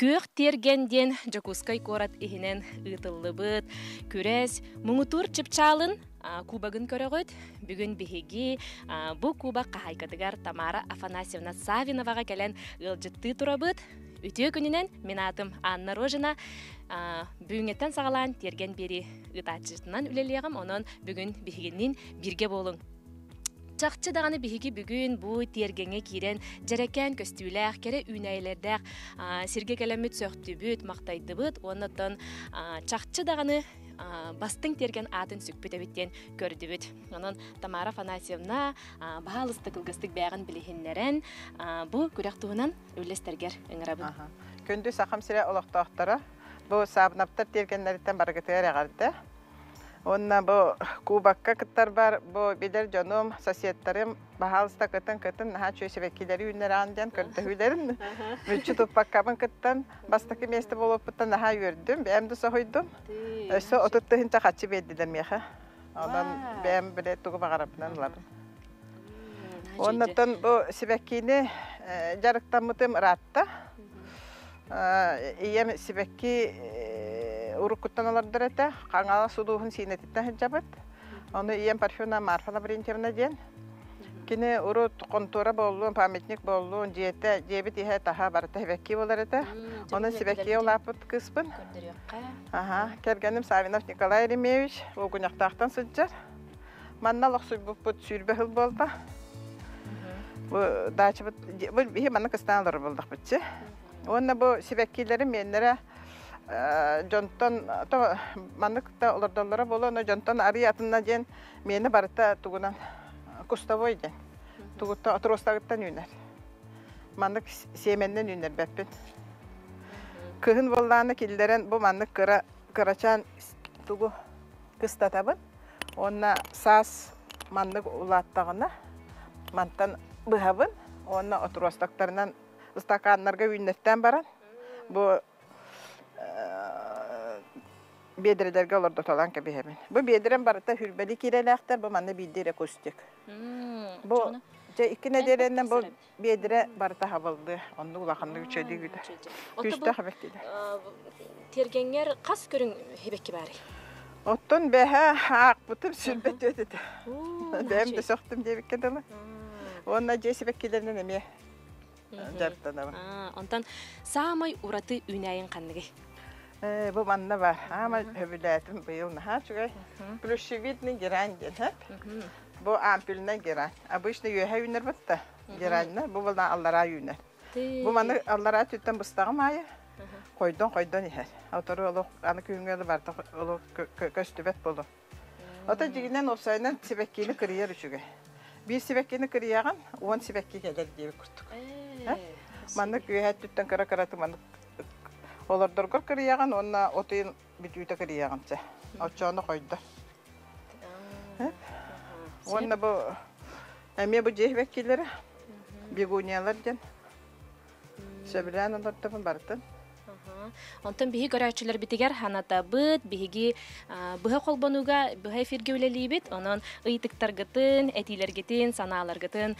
Көх тергенден жокускай корат ихинен ытыллыбыт, күрес, муңутур чыпчалын кубагын көрөгөт, бүгүн биһиги бу куба кахайкадыгар Тамара Афанасьевна Савиновага келен ылжытты турабыт. Үтүө күнүнен мен атым Анна Рожина бүгүнгеттен сагалаан терген бери ытаачытынан үлелиягам, онон бүгүн биһигинин бирге болуң. Чакчы даганы биһиги бүгүн бу тергеңе кирен жарекен көстүләх кере үнәйләрдә сирге келемит сөктүбүт, мактайдыбыт, оннотон чакчы даганы бастың терген атын сүкпүтөбүттен көрдүбүт. Онон Тамара Афанасьевна баалысты кылгыстык бягын билихиннерен бу күрәктуунан үлестергер ыңырабын. Көндү сахам сире олоктоктора бу сабнаптар тергеннерден баргытыгар агарды. Онна бу кубакка кыттар бар, бу бидер жоном соседтарым баалыста кытын наха чөйсебекилери үннер анден көрдөһүлерин. Мүчү туппаккабын кыттан бастакы месте болуптан наха үрдүм, бэмди сохойдум. Өсө отуттыгынча качы беддилер меха. Онан бэм биле тугу багарапынан лабын. Оннан бу себеккини жарыктамытым ратта. Ием себекки уруккуттаналардар эте, каңала судуухун синетиттен жабыт. Оны ием парфюна Марфа Лаврентьевна ден. Кини урут контора болуун, памятник болуун, жете, жебит ихе таха барыта хебекки болар эте. Оны себекки олапыт кыспын. Кергеним Савинов Николай Еремеевич, огуняктактан сыджар. Манна лохсуй буппут сүйрбехил болда. Бу дачыбыт, бу бихи манна кыстаналар болдық бітчі. Оны бу себеккилери менлері Жонтон маныкта олордоллора боло, но жонтон ари атына ден мени барыта тугунан кустовой ден. Тугутта отростагыттан үнер. Манык семеннен үнер беппин. Кыхын болланы киллерен бу манык кырачан тугу кыстатабын. Онна сас манык улаттагына мантан быхабын. Онна отростактарынан стаканнарга үннеттен баран. Бу бедредерге олордо толан кебехемин. Бу бедрен барыта хүрбели кирелектер, бу манна бидире костик. Бу же иккине деренен бу бедре барыта хабылды. Онду улаканды үчөдү күдө. Күстө хабектиде. Тергеңер кас көрүң хебекки баары. Оттон беха ак бутуп сүрбет өтөдү. Бем де соктум дебекке дала. Онна же себеккилеринен эме жартанабын. Онтан самай ураты үнайын канныгы. Бу манна бар. Ама хөбүләтим быйыл наха чугай. Плюшевидный герань ден, хәп. Бу ампульный герань. Обычно юха юнер бутта. Гераньна бу булдан аллара юнер. Бу манна аллара түттен бустагы майы. Койдон ихер. Автору олук аны күнгеле барда олук көстүбет болду. Ата жигинен осайнан себеккини кырыяр үчүгө. Bir sebekini kırıyagan, 10 sebekki gelir diye kurtuk. Manık üyehet tütten kara manık olardır kırıyagan, onunla otuyun bütüyde kırıyagan. Açağını koydu. Onunla bu, emiye bu cehvekkileri, biguniyalar den. Sebilen onlardan barıtın. Онтон биһи көрәчүләр битигәр ханата быт, биһиги быһа колбонуга, быһа эфирге үлелибит, онон ыйтыктаргытын, этилергетин, санааларгытын,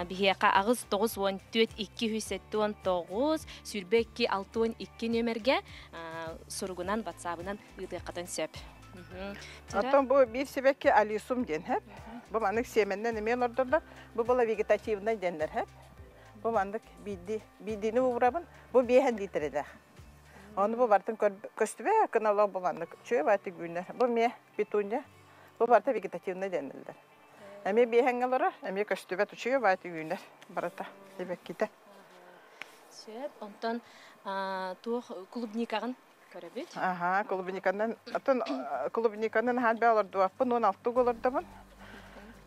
биһиэка агыз 914 279 сүрбекки 612 нөмерге соругунан WhatsApp-ынан ыйтыккатын сөп. Антон бу bir себекки алисум ден хеп. Бу манык семеннен эме олордурлар. Бу бола вегетативный деннер хеп. Бу манык бидини урабын. Бу 5 литрде. Onu bu vartın köstübe kınalı bulanlık. Çöğe vartı günler. Bu me bitunya. Bu vartı vegetativne denildir. Eme bir hengalara, eme köstübe çöğe vartı günler. Barata sebek kite. Söp, ondan tuğ klubnikağın körübüt. Aha, klubnikandan. Atın klubnikandan hal bağlar duapın 16 olur da bun.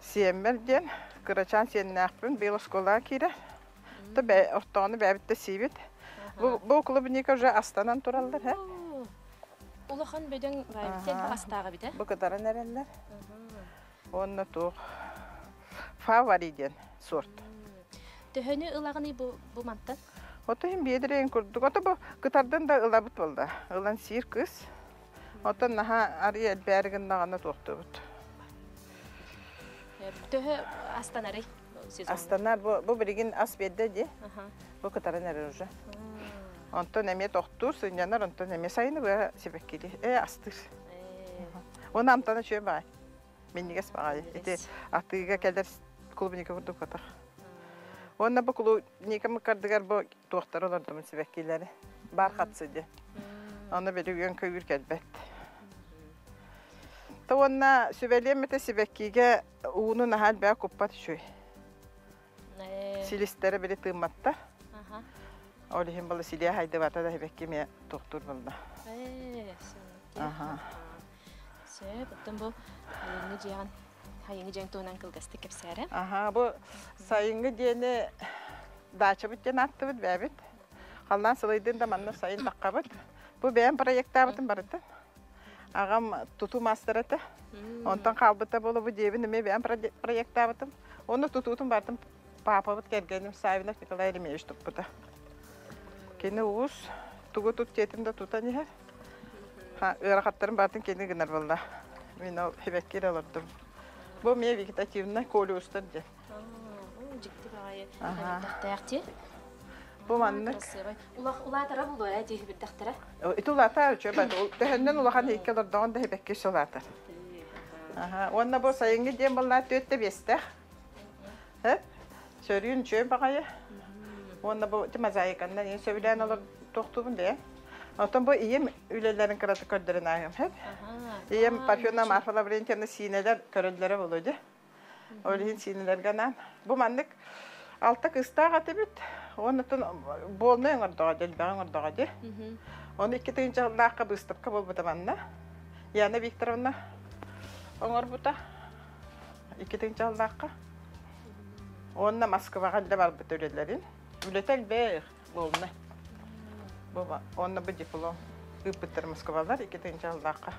Siyemel den. Kıraçan senin akbın. Beylos kola kire. Tabi ortağını bebitte sivit. Bu klubnika уже Астанан туралдар, хэ? Улахан бөдөн байбитен Астага бите. Bu kadar nereller? Onunla tuğ. Favoriden sort. Töhөнү ылагыны bu mantan? Oto hem bedireyin kurduk. Oto bu kıtardan da ılabıt oldu. Ilan sir kız. Oto naha arı elbergin dağına tuğtubut. Töhö Astanarı. Astanar bu birigin asbedde di. Bu kadar nerer уже. Онтон эме тоқтур, сынянар, онтон эме сайыны бөе себеккели. Астыр. Оны амтана чөй бай. Меннигес бағай. Эти атыға кәлдер клубника бұрдық отақ. Онна бұл клубника мұқардығар бұл тоқтар олардымын себеккелері. Бар қатсы де. Оны беруген көйір кәлбәт. Онна сөбәлеметі себеккеге уыны нахал бәе көппат шөй. Силистері білі тыматта. Олихин бұл силия хайды бата да себекке ме тоқтур бұлда. Бұттын бұл хайыңы жәң туынан кылғасты кепсәрі? Бұл сайыңы дені дача бүттен атты бұд бәбіт. Қалдан сылайдың да манна сайын таққа бұд. Бұл бәйін проекта бұтын барыды. Ағам тұту мастер әті. Онтан қалбыта болы бұл дебін үме бәйін проекта бұтым. Оны тұтуытын бардым папа бұд кәргенім Савинов Николай Ремеевич тұп бұда. Кені ұғыз тұғы тұт жетімді тұтан ехер. Өрақаттарым бардың кені гінар болды. Мен ол хебеккер алырдым. Бұл мен вегетативна колі ұстар де. Жікті бағайы тақтаяқты? Бұл маннық. Улатара бұл өй, дейі бір тақтара? Үті улатар үші бәді. Төхіннен улақан екі алырдығын да хебеккер солатар. Онна бұл сайынғы дем болна төтті бесті. Сөрүйін үші бағайы. Онна бұл мозаикандан ең сөйлән алыр тоқтуғын де. Ondan bu iyim ülelerin kırası kördürün ağım hep. İyim parfümle marfalar birinci sineler körüldere buluyordu. Öyle sineler ganan. Bu mandık altta kısta katı bit. Onun bolmayın orada delbeğin orada. Onu iki tane çağırlar bıstıp kabul bu tabanna. Yani Viktorovna onlar bu da iki tane çağırlar. Onunla Moskova'ya da var bu ülelerin. Ületel be bolma. Baba, onunla bir diplom. Üpütler Moskovalar, iki tane çaldakka.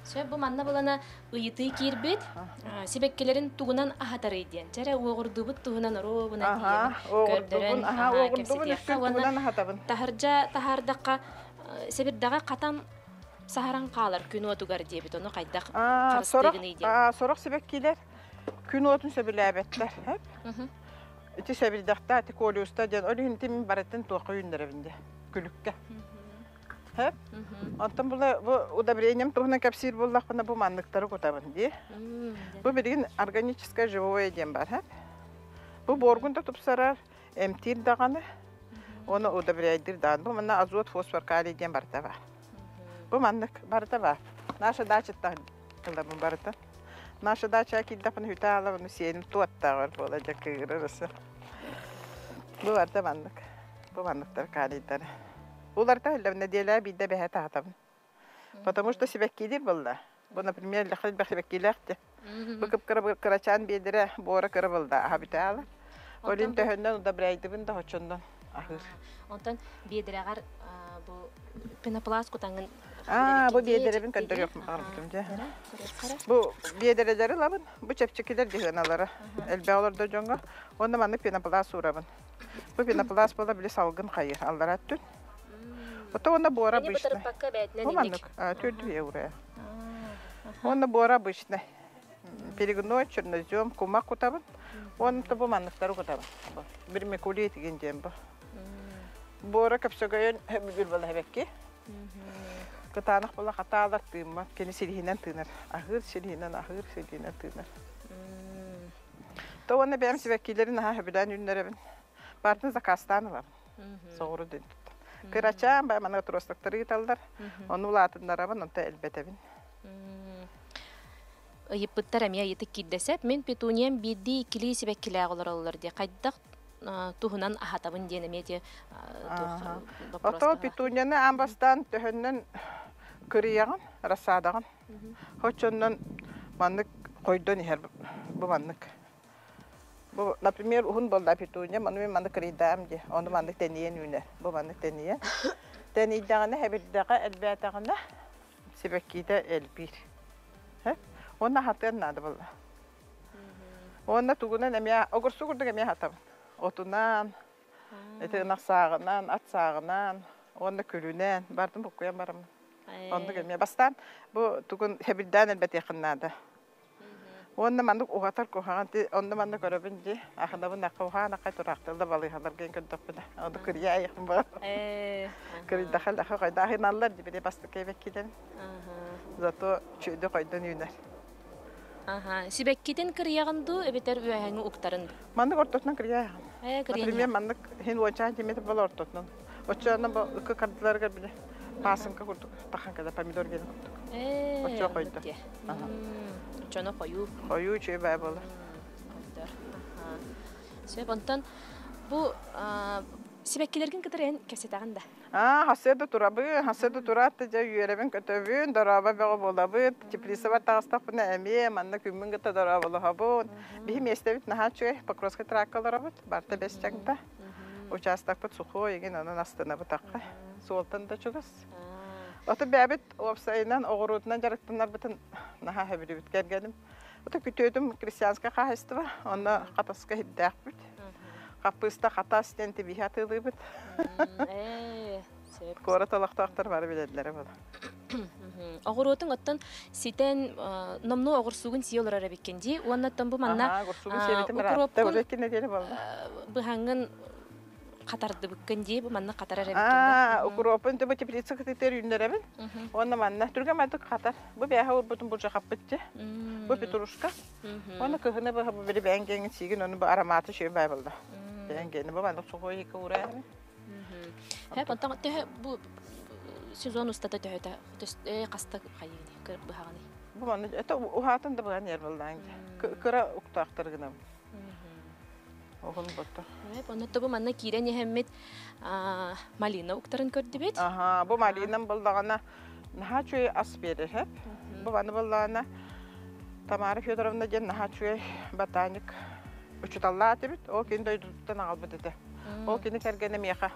Söyle bu manna bulana ıyıtığı kirbet, sebekkelerin tuğunan ahatarı ediyen. Çare oğurduğubut tuğunan oro buna diyen. Oğurduğubun, oğurduğubun üstün tuğunan ahatabın. Tahardaka, sebirdağa katam saharan qalar, gün otugar diyebet, onu qaydak karıstığını ediyen. Sorak sebekkiler, gün otun sebirlebetler hep. İti sebildakta, iti kolyosta diyen, öyle hintimin baratın tuğu yünlerevinde, gülükke. Hep. Ondan bu da bireynim tuğuna kapsir bullak bana bu manlıkları kutabın diye. Bu birinin organiçiska живое diyen var hep. Bu borgunda tupsarar, emtir dağını, onu o da bireydir dağın. Bu manna azot fosfor kali diyen barıda var. Bu manlık barıda var. Naşa daçıttan kılabın barıda. Naša dača kildapan hütala bunu senin tuatta var olacak kırırısı. Bu var da manlık. Bu manlıklar kalidler. Ular da öyle diyorlar bir de behata atam. Потому что sebekkiler buldu. Bu например лахал sebekkilerdi. Bu kıpkırı kıraçan bedire bora kırı buldu. Habitala. Olin tehenden da bireydi da hoçundan. Ahır. Ondan bedireğer bu penoplast kutangın. Bu biyederlerin kadar yok mu? Bu biyederleri labın, bu çepçekiler dihanaları. Elbağlar jonga, onda manlık penoplast uğrabın. Bu penoplast bola bile salgın hayır, Allah attın. O da onda bora bışne. Bu manlık, 4 euro. Onda bora bışne. Перегной, чернозем, кумак кутабын. Onda bu manlıkları kutabın. Bir mekuli etigencem bu. Bora kapsagayın hep bir bala hebekki. Kıtanık bula hatalar tığınma, keni silhinden tığınır. Ahır silhinden, ahır silhinden tığınır. Da onu benim sebekkilerin hebilen ünlerin. Bartınızda kastanılar. Soğuru dün tuttu. Kıraçam, ben bana oturostakları gitallar. Onu ulatınlar abın, onu da elbette bin. Yıpıttarım ya yetik kiddesep, men petuniyem bildi ikili sebekkiler olur diye. Kaydak tuğunan ahatabın diyenemeye diye. Oto petunyanı ambastan tühünden kırıyağın, rasadağın. Hoçondan manlık koydun her bu manlık. Bu, например, hun bolda petunya, onu manlık kırıydağım diye. Onu manlık deneyen üne. Bu manlık deneyen. Deneyeceğine hebirdağa elbiyatağına sebekkide elbir. Ona hatırın adı bolla. Ona tuğunan emya, ogur suğurduk emya hatabın. Otunan, tırnak sağınan, at sağınan, onda külünen, bardım bukuyan barım. Onda gelmeye. Bastan bu tuğun hebirden elbette yakınladı. Онна мандык угатар кохаган ти онда манда көрөбүн ди. Ахында бу накохана кай турактылда балыгалар ген көдөппүн. Онда кырия яхын бар. Кырый дахал даха кай дахиналлар ди бире басты кебеккиден. Зато чөйдө койдон үйнөр. Сибеккиден кырыягынду эбетер үйәһәңе уктарын. Мандык ортотунан кырия яхын. Кырыя. Например, мандык хин очан жемете бол ортотунан. Очана бу ыкы кардыларга биле. Пасынка курдук. Таханкада помидор ген курдук. Очо койду. Очоно кою. Кою чөй бай болду. Сөп онтон бу сибеккилерген кытырын кесетагында. Хаседу турат жа үйребен көтөбүн, дораба бего болабы, теплиса бар тагыстак буна эме, манна күмүн гыта дораба болабы. Бихи местебит наха чөй Покровская траккаларабыт, барта бесчаңда. Участок бут сухой, еген анан астына бутакка. Суолтан да чугас. Ота бәбит опсайынан огорутунан жарыктанар бутун наха хабирибит кергеним. Ота күтөдүм крестьянская хахыстыба, онна катаска хиддакбит. Капыста хата стенти бихатылыбыт. Кора талактактар бар биледлери бул. Огоротун оттон ситен номну огурсугун сиолор арабиккенди, уаннаттан бу манна огурсугун себетим бар. Уже кине дели болду. Быхангын катарды бүккенди, бу манна катар арабиккенди. Укропун төбө теплица кытытер үйнөрөбүн. Онна манна түргө мадык катар. Бу бяха урбутун буржа каппытчы. Бу петрушка. Онна кыхына бу бери бенгеңин сигин, onu bu ароматы шөй бай болду. Бенгени бу мандык сухой эки урай. Хэ понтон бу сезон устата төһөтө. Каста кайыгы быхаганы. Бу манна это ухатын да быган ер болду. Кыра уктактыргына. Огон ботта. Понтон бу манна кирен хэммит малина уктарын көрдүбүт. Бу малинам болдогана наха чөй ас берер хеп. Бу манна болдогана Тамара Федоровна ден наха чөй ботаник учуталла атыбыт. О кин дойдуттан албыт эте. О кини кергене меха.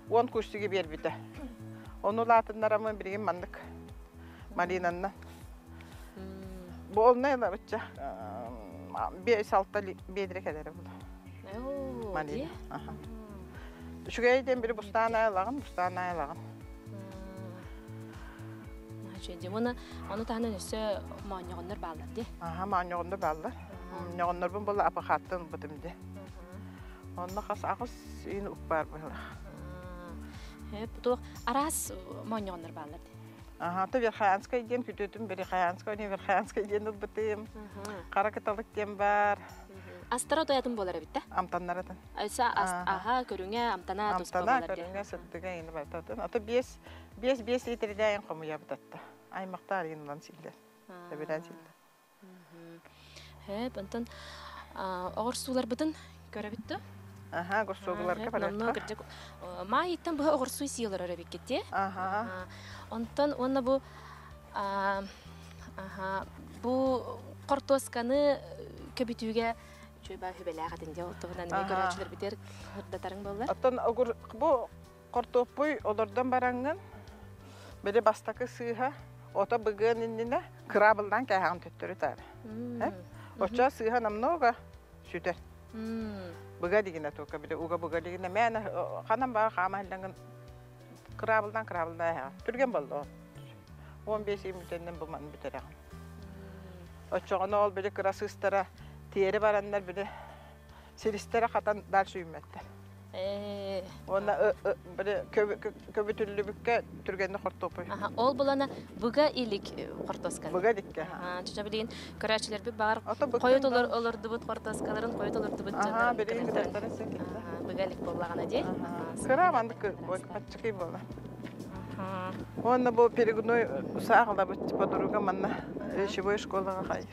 10 курсуге бербите. Onu latınlarımın biriyim mandık. Malinan'la. Bu olmayla bıçça. Bir saltta bedirek ederim bu. Malina. Şu gayden biri bustana ayalağın. Şimdi onu tahmin etse manyoğunlar bağlardı. Manyoğunlar bağlar. Manyoğunlar bunu böyle apakattın bıdımdı. Onunla kas ağız yine ukbar böyle. Bu aras manyoğunlar bağlardı. Tabii Verkhayanskaya diyen kütüdüm. Biri Verkhayanskaya diyen bıtım. Karakatalık diyen var. Astara doyadın bolar bitti. Amtanlardan. Aha körüne amtana tuz bolar. Amtana körüne sıttıga yine baytadın. Ata 5 litreden kamu yaptattı. Ay maktar yenilen sildir. Tabiren sildir. Hep ondan ağır sular bıdın görebitti. Ağır sular kapalı. Ma yitten bu ağır suyu siyalar arabik gitti. Ondan ona bu kortoskanı köbütüge çöba hübelağa dinde otuğundan ne görüntüler biter hırdatarın bollar. Ondan bu kortopuy olurdan barangın böyle bastakı sığha ota bıgın indine krabıldan kayağın tüttürü tarı. Oça sığha namnoga süter. Bıga digine toka bile uga bıga digine mene kanam var kamahilden krabıldan ya. Türgen boldu. 15-20 tenden bu man biter. Oça onu ol böyle krasıstara tiyeri baranlar böyle silistere katan dar suyumetler. Ona böyle köbütüllübükke türgende kortopuy. Ol bulana buga ilik kortoskan. Buga dikke. Çocuğa bilin köraçiler bir bağır koyut olurdu bu kortoskaların koyut olurdu bu. Biri kırıkları sekildi. Buga ilik bollağına diye. Kıramandık boy patçıkı bolla. Ona bu perigunoy sağla bu paduruga manna şiboy şkolaga hayır.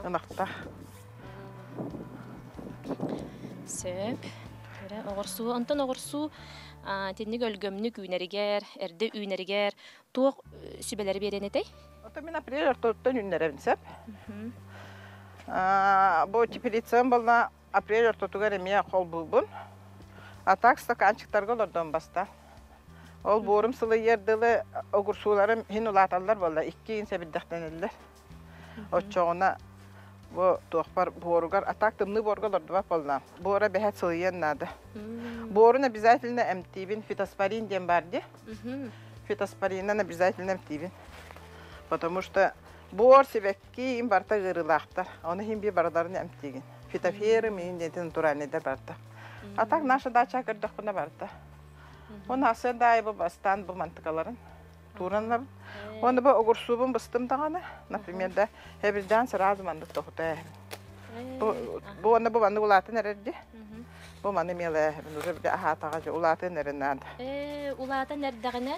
Anakta. Söp. Oğursu, ondan oğursu tenlik ölgömlük üyneriger, erde üyneriger, tuğ sübeleri berenetey? Ota min april ortadan üynere binsep. Bu tipilitsem bolna april ortatugar emiye kol bulbun. Atak stakançıktarga olurdan basta. Ol borum sılı yerdili oğursularım hin ulatallar bolla. 2 inse biddekten eller. O çoğuna bu tohpar borugar atak tımlı borgalar da bolna. Bora behet sığıyan nadı. Borun обязательно эмтибин фитоспорин дем барди. Фитоспоринен обязательно эмтибин. Потому что Бор себекки им барта гырылахтар. Оны хим би барадарын эмтиген. Фитоферы мен дентин натуральныйдар барта. А так наша дача кырдык кына барта. Он асырдай бу бастан бу мантыкаларын туранлар. Оны бу огурсубун быстым даганы. Например, да хебилдан сразу мандык тохта. Бу оны бу банды улатын эрди. Бу маны меле уже бир ахатага же улатын эреннан. Улатын эрдагына.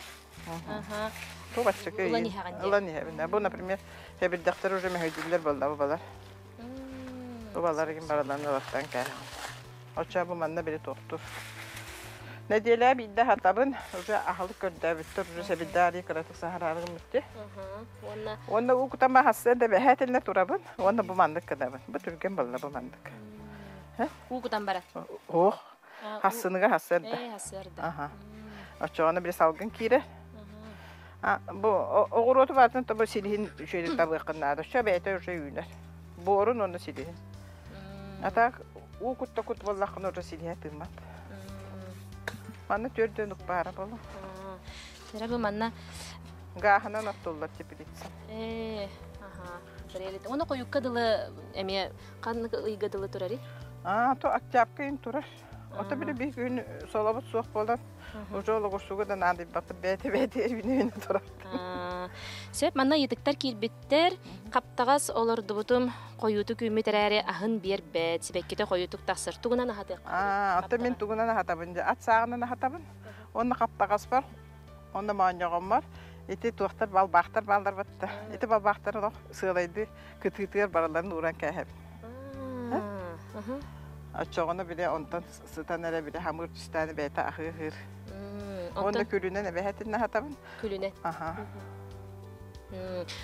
Ага. Бу бачкы. Уланы хебинде. Бу, например, хебилдактар уже мехедилер болду бу балар. Бу балар ким барадан вактан кә. Оча бу манна бери токтур. Неделя бидде хатабын уже ахылык көрдө бүттүр уже себиддари кыратык сахарарыгын бүтти. Онда у кутама хассе да бехетелне турабын. Онда бу мандык кадабын. Бу түрген балла бу мандык. У кутам бара. Ох. Хассыныга хассерда. Хассерда. Аха. Очоны бир салгын кире. Бу огуроту бартын табы силихин шөйдү табы кыннады. Шө бейте уже үйнер. Борун онда силихин. Атак у кутта кут боллакын уже силихе тымат. Манна төрдөнүк бара болу. Серабы манна гахана наттуллар тепилитсе. Ага. Берелит. Оны коюкка дылы эме канны ыйгадылы турари. То октябрь турар. Ото бир бир күн солобут суак болар. Уже олгурсуга да нады баты бете үйнүнө турар. Сөп манна йытыктар кирбиттер каптагас олордубутум коюту күмүтерәре ахын бер бет себеккете коютук тасыр тугунан ахатык. Ата мен тугунан ахатабын. Ат сагынан ахатабын. Онны каптагас бар. Онда мааньягым бар. Эти туактар балбактар балдар батты. Эти балбактар сыйлайды. Кытытыр бараларын уран кәһәп. Ачогына биле онтан сытан эле биле хамыр түстәне бәйтә ахыр. Онда күлүнен бәһәтин ахатабын. Күлүнен. Аха.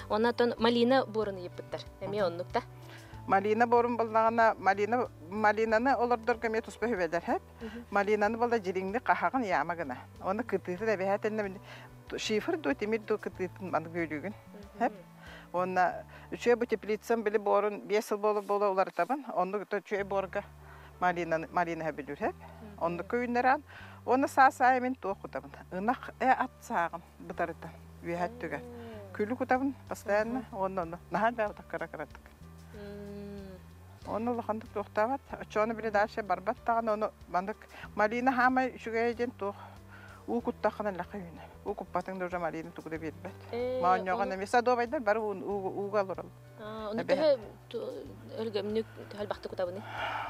Оннан малина борын йыппыттар. Эме оннукта. Малина борун боллагана малинаны олордор кеме туспа хөбәдәр һәп. Малинаны болда җириңне кахагын ямагына. Оны кытыты да бәһәтенне шифр до темир до кытытын ман гөлүгүн. Һәп. Онна үче бу теплицам биле борун 5 ел болуп олар табын. Онны төче борга малина һәбилүр һәп. Онны көйнәрән. Оны сасай мен токутабын. Ынак ат сагын бутарыта. Үһәт түгә. Күлү кутабын постоянно. Онны нахал бә таккара-каратык. Onu lakandık toxtavat. Çoğunu bile daha şey barbat tağın onu bandık. Malina hama şügeyden tox. U kuttaqına laqayına. U kuppatın da malina tuqda bilbet. Maanyoğan emesa dobaydan bar u galır. Onu da ölgümlük hal baxtı kutabını.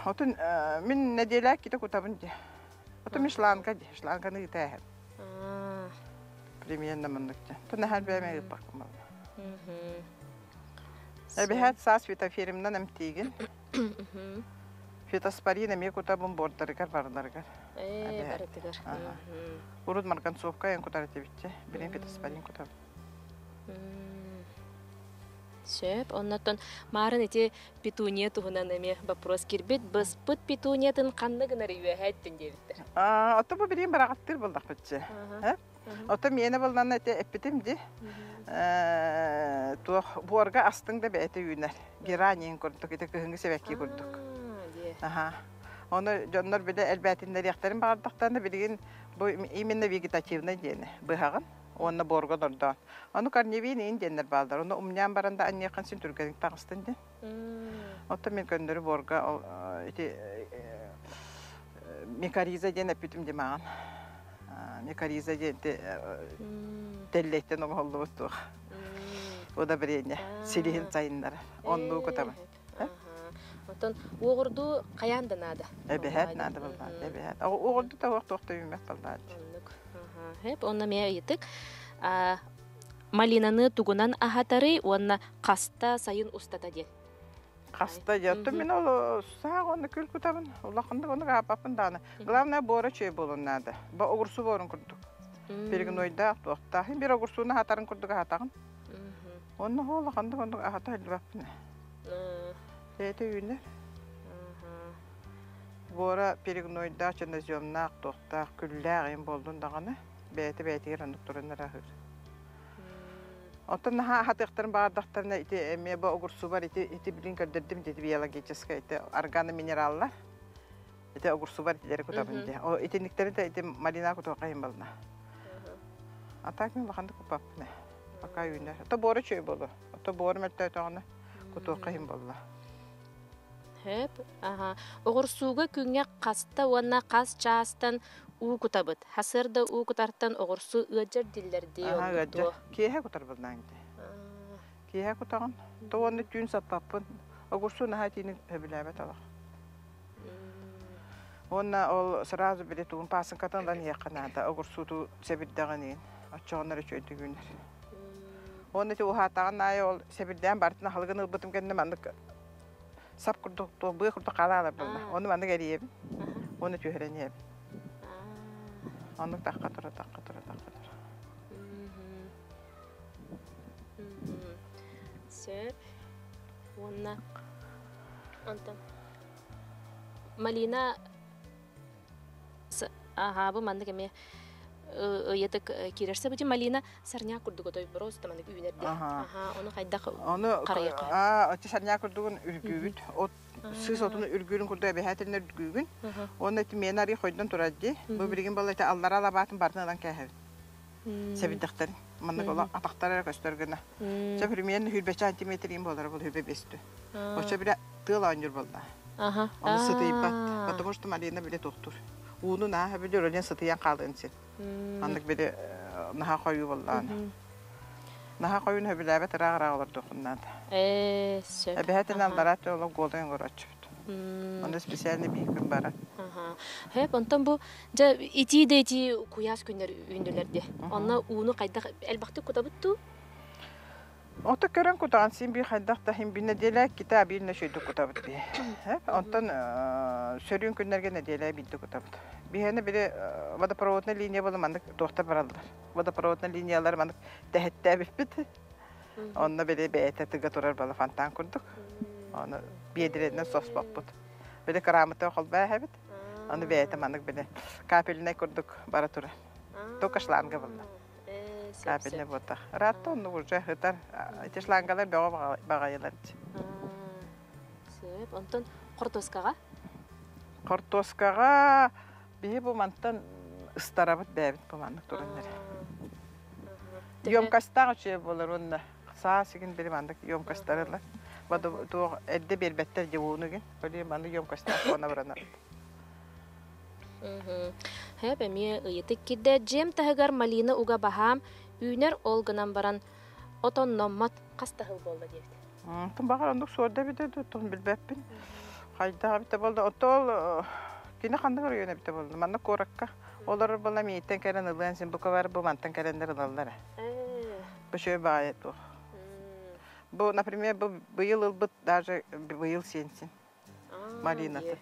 Otun min nedelak kita kutabın di. Otun mişlanka di. Mişlankаны gitahel. Примерно мандыкта. Тона хал бәмәгә бакмал. Эбехат сас фитоферимнан эмтиген. Фитоспорин эме кутабын бордарыгар барларыгар. Барытыгар. Урут марганцовка ен кутарыты битте. Билен фитоспорин кутаб. Сөп, оннан марын эти петуния тугунан эме вопрос кирбит. Біз пыт петуниятын канны гына рүйәһәттен дебиттер. Ото бу билен барагаттыр булдак битче. Ото мене булдан эте эпитим ди. Буорга астыңда бәйте үйнер. Геранин көрдік, ете көхінгі себәкке көрдік. Оны жонлар біле әлбәтіндер яқтарын бағардықтарында білген именно вегетативный дені бұғағын. Оны борға дұрдан. Оны карневин ең денлер балдар. Оны умнян баранда аннеқан сен түргенік тағыстын ден. Оты мен көндірі борға мекариза ден әпітім демаған. Мекариза ден Теллеттен оңолу бұттуға. О да бірейне. Силихин сайынлары. Онлуы көтабы. Отон оғырду қаянды нады? Әбәхәт нады бұлдады. Оғырду да оқты үймек бұлдады. Онна мея етік. Малинаны тугунан ахатары, онна қаста сайын ұстата ден. Қаста жаттым мен ол сақ оны күл көтабын. Олақынды оны қапапын даны. Главное бора чөй болын нады. Ба оғырсу борын күрдік. Берген ойда тоқтағын. Bir огурсуны хатарын күрдік хатағын. Оны олақынды оны ахата әлбәппіне. Әйті үйінер. Бора берген ойда чыныземнақ тоқтақ күлләғын болдың дағаны. Бәйті керандық тұрыныр ақыр. Отын хатықтарын бағардақтарына әме ба огурсу бар. Әйті білін көрдірдім деді биологическа. Әйті органы минераллар. Әйті огурсу бар дедері күтабын де. Әйтіндіктерін де әйті малина күтуға қайын балына. Атак мен бақанды көпаппіне. Пока үйнер. Ото бору чөй болу. Ото бору мөлтөй тоғына куту қайын болла. Хеп, оғырсуға күнге қаста уанна қас чаастан уу кутабыт. Хасырда уу кутартан оғырсу ыджар диллерди Ага, ыджар. Киеhe кутар болдан ди. Киеhe кутаган. Тоғаны түйін саппаппын. Оғырсу наха тиінің өбіләбет алақ. Онна ол сразу біле туын пасын катандан яқынада. Оғырсуду себірдіғанын. Отчоғынары чөйді күнер. Онна те ухатаған айы ол себірден бартына халығын ұлбытым кәнді мандық сап күрдік, бұй күрдік қалалар болна. Оны мандық әрейебін. Оны түйіренебін. Onu takka tura. Söp. Onna. Antam. Malina. Bu mandık eme. Yatık kirerse bu Malina sarnya kurduk otoy просто mandık üynerdi. Onu kaydak karayaka. Ati sarnya kurdugun ürgüt. Сыз отуну үргүрүн курдуга бехатинер үргүгүн. Онда ти мен ари койдон турадди. Бу бирген балайта аллара алабатын бартынан кәһәб. Себиддектер. Мында кола атактар көстөргөнө. Же примерно 5 сантиметрин болар бул хөбе бестү. Ошо бир тыл анжыр болду. Аны сытыйпат. Потому что Марина биле доктор. Уну на хабе жөрөнен сытыян калдын сен. Андык биле наха кою болду. Наха койун хөбеләбе тарагыралар докуннан. Сөп. Бехатинен барат оло голден горачыт. Онда специальный бийкин бара. Хеп, онтан бу жа ити куяс күннер үйүндөлөрдү. Онна уну кайда элбакты кутабытту? Ото көрөн кутаган син би кайдакта хим бине деле китап илне шөйдү кутабыт би. Хеп, онтан сөрүн күннерге не деле бидди кутабыт. Бихене бире водопроводный линия болду мандык доктор баралдар. Водопроводный линиялар мандык тәһәттә бит. Онна бире бәйтә тыга турар бала фонтан курдук. Аны бедреден сос баппыт. Бире карамыты холба хәбит. Аны бәйтә мандык бире капельне курдук бара тура. Только шланга булды. Капельне бота. Ратто ну уже хытар. Эти шлангалар багайлар. Сөп, онтан кортоскага? Кортоскага бие бу мантан ыстарабыт бәбит бу мандык тураннар. Ёмкастагы чөй болор онда. Саасыгын бир мандык ёмкастарылар. Баду тоо эдде бербеттер жебуунугин. Били мандык ёмкастар кона баранар. Хеп, эми ыйытык кидде жем тахыгар Малина уга бахам үйнер олгынан баран отон номмат кастахыл болду дейт. Тун багар ондук сорда биде тун билбеппин. Кайдага бите болду. Отол кине кандыгар үйөнө бите болду. Манда коракка. Олар бала миттен керен ылын сен бука бар бу мантан керендер ылалар. Бу шөй баайт бу. Бу, например, быйыл ылбыт даже быйыл сенсин. Малинаты.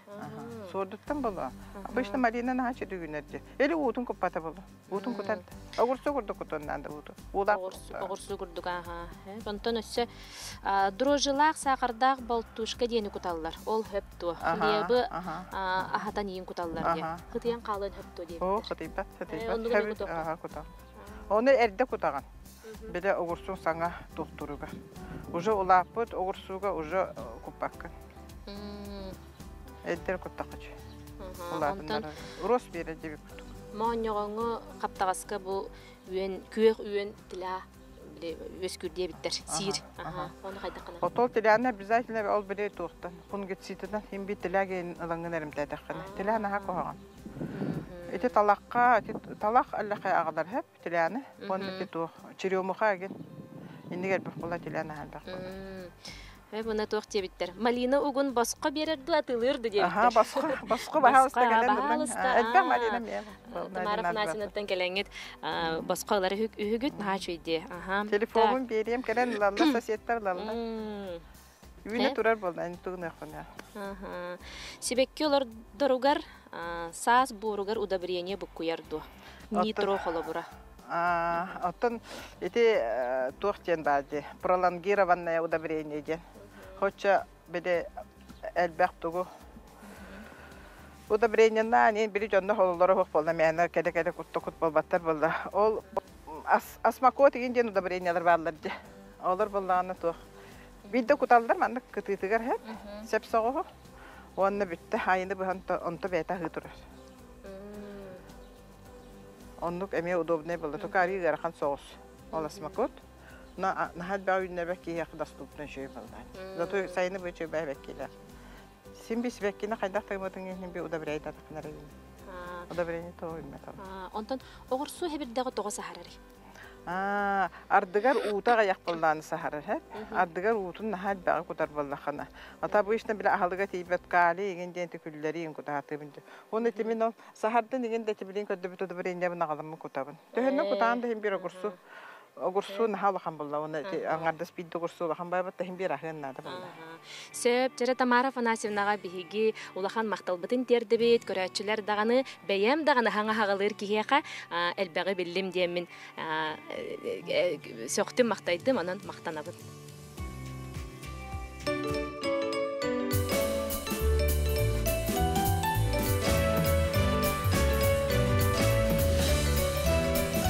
Сордуттан болу. Обычно Малина нахачы дүгүнерди. Эли уутун куппата болу. Уутун кутанды. Огурсу курдук кутундан да ууту. Огурсу курдук, Онтон өссө дрожжылак сакырдак болтушка дени куталлар. Ол хөпту. Хлебы ахатан ийин куталлар де. Хытыян калын хөпту дейт. О, хытыйпат. Кутал. Оны эрде кутаган. Биде огурсун саңа доктуруга. Уже улаппыт огурсуга уже куппаккан. Эддер куттакачы. Улаатындар. Урос бере деп куттук. Мооньоңо каптагаска бу үйен күөх үйен тила өскүрдие биттер. Сир. Оны кайдакана. Отол тиланы обязательно ол бире туктан. Кун гитситен хим бит тилаген алаңгынарым тадаккана. Тиланы ха коган. Эти талакка, талак аллахай агдар хеп тиланы. Онда ту чирёмуха ген. Индигер бир кула тиланы халбак. Бuna туох тебиттер. Малина угун басқа берерді атылырды тебиттер. Басқа бахалыста келен. Әлбәк Малина мен. Тамара Фанасинаттан келеңет басқалары үгіт нағачойды. Телефонын берем келен лалла, сосеттар лалла. Үйіне тұрар болды, әні тұғын әқына. Себекке олар дұругар, саас бұругар удабірение бұққуярду. Нитро қолы бұра. Оттон эти туохтен бади пролонгированное удобрение ден. Хоча биде элбек тугу удобрение на не бери жонда холлору хок болна мена кеде кут болбаттар болду. Ол асмакот деген ден удобрениялар барлар де. Олар болланы тух. Бидде куталдар манда кытытыгар хеп. Сепсого. Онны битте хайынды буханта онто бета хытыр. Оннук эме удобный было. Только ари гарахан соус. Ол асмакот. нахат бау үннебек кие доступны жүй болдан. Зато сайны бөчө бәбеккилер. Син бис беккине кайдак тайматын ген би удобряй татакнары. Удобряй то иммета. Онтон огурсу хебирдәге тога сахарары. Ардыгар уутага якпылдан сахары хэ. Ардыгар уутун нахат бау кутар боллахана. Ата бу ишне биле ахалыга тийбет кали ген ден төкүлләри ин кутаты бинде. Оны темин сахардан деген дәте билен көдө бүтө дебренде бу нагалым кутабын. Төһөнө кутаанда хим бир огурсу. Огурсу нахал хан болла. Оны аңардас бидде огурсу хан байбат хим бир ахын нада болла. Сөп жара Тамара Афанасьевнага биһиги улахан макталбытын тердебит, көрәчүләр даганы, бәям даганы хаңа хагалыр киһәка, элбәге биллим диемин. Сөктүм мактайдым, анан мактанабын.